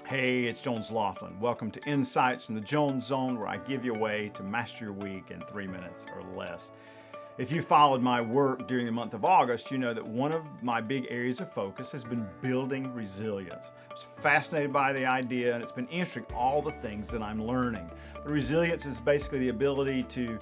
Hey, it's Jones Loflin. Welcome to Insights in the Jones Zone, where I give you a way to master your week in 3 minutes or less. If you followed my work during the month of August, you know that one of my big areas of focus has been building resilience. I was fascinated by the idea, and it's been interesting, all the things that I'm learning. But resilience is basically the ability to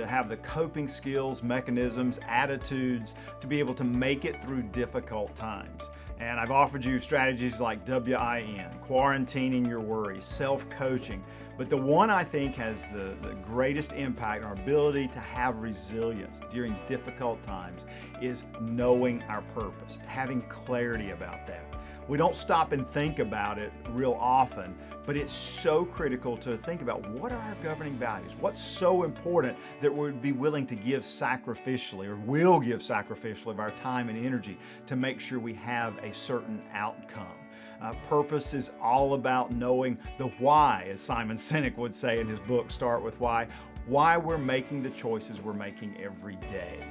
have the coping skills, mechanisms, attitudes to be able to make it through difficult times. And I've offered you strategies like WIN, quarantining your worries, self-coaching. But the one I think has the greatest impact on our ability to have resilience during difficult times is knowing our purpose, having clarity about that. We don't stop and think about it real often, but it's so critical to think about what are our governing values? What's so important that we'd be willing to give sacrificially, or will give sacrificially, of our time and energy to make sure we have a certain outcome. Purpose is all about knowing the why, as Simon Sinek would say in his book, Start With Why we're making the choices we're making every day.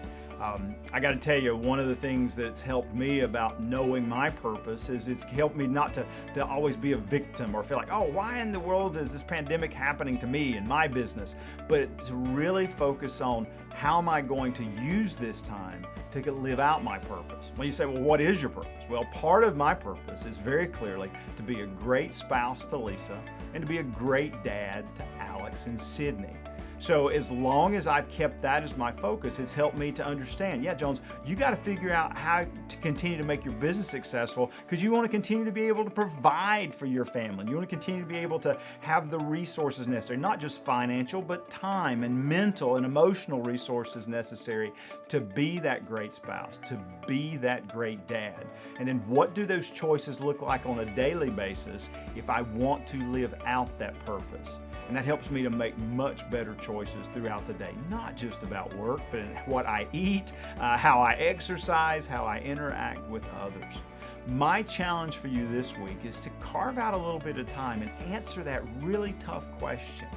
I got to tell you, one of the things that's helped me about knowing my purpose is it's helped me not to always be a victim or feel like, oh, why in the world is this pandemic happening to me and my business? But to really focus on how am I going to use this time to live out my purpose. Well, you say, well, what is your purpose? Well, part of my purpose is very clearly to be a great spouse to Lisa and to be a great dad to Alex and Sydney. So as long as I've kept that as my focus, it's helped me to understand, yeah, Jones, you got to figure out how to continue to make your business successful because you want to continue to be able to provide for your family. You want to continue to be able to have the resources necessary, not just financial, but time and mental and emotional resources necessary to be that great spouse, to be that great dad. And then what do those choices look like on a daily basis if I want to live out that purpose? And that helps me to make much better choices throughout the day, not just about work, but in what I eat, how I exercise, how I interact with others. My challenge for you this week is to carve out a little bit of time and answer that really tough question.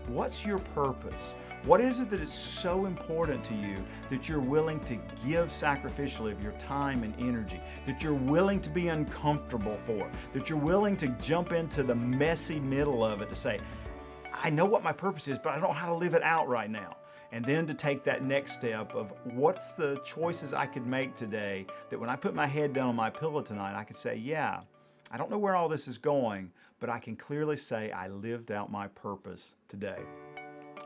What's your purpose? What is it that is so important to you that you're willing to give sacrificially of your time and energy, that you're willing to be uncomfortable for, that you're willing to jump into the messy middle of it to say, I know what my purpose is, but I don't know how to live it out right now. And then to take that next step of what's the choices I could make today that when I put my head down on my pillow tonight, I could say, yeah, I don't know where all this is going, but I can clearly say I lived out my purpose today.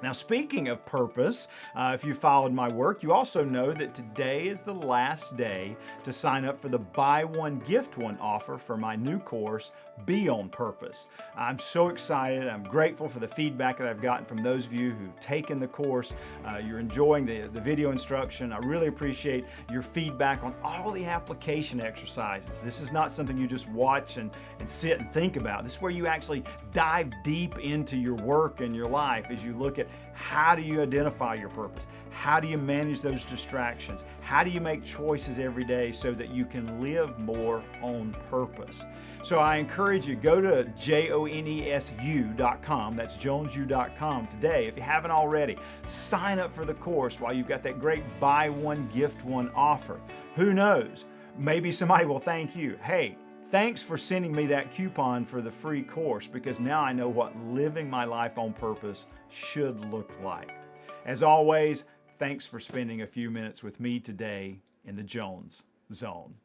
Now, speaking of purpose, if you followed my work, you also know that today is the last day to sign up for the buy one, gift one offer for my new course, Be On Purpose. I'm so excited. I'm grateful for the feedback that I've gotten from those of you who've taken the course. You're enjoying the video instruction. I really appreciate your feedback on all the application exercises. This is not something you just watch and sit and think about. This is where you actually dive deep into your work and your life as you look at how do you identify your purpose? How do you manage those distractions? How do you make choices every day so that you can live more on purpose? So I encourage you, go to jonesu.com, that's jonesu.com today. If you haven't already, sign up for the course while you've got that great buy one, gift one offer. Who knows? Maybe somebody will thank you. Hey, thanks for sending me that coupon for the free course because now I know what living my life on purpose should look like. As always, thanks for spending a few minutes with me today in the Jones Zone.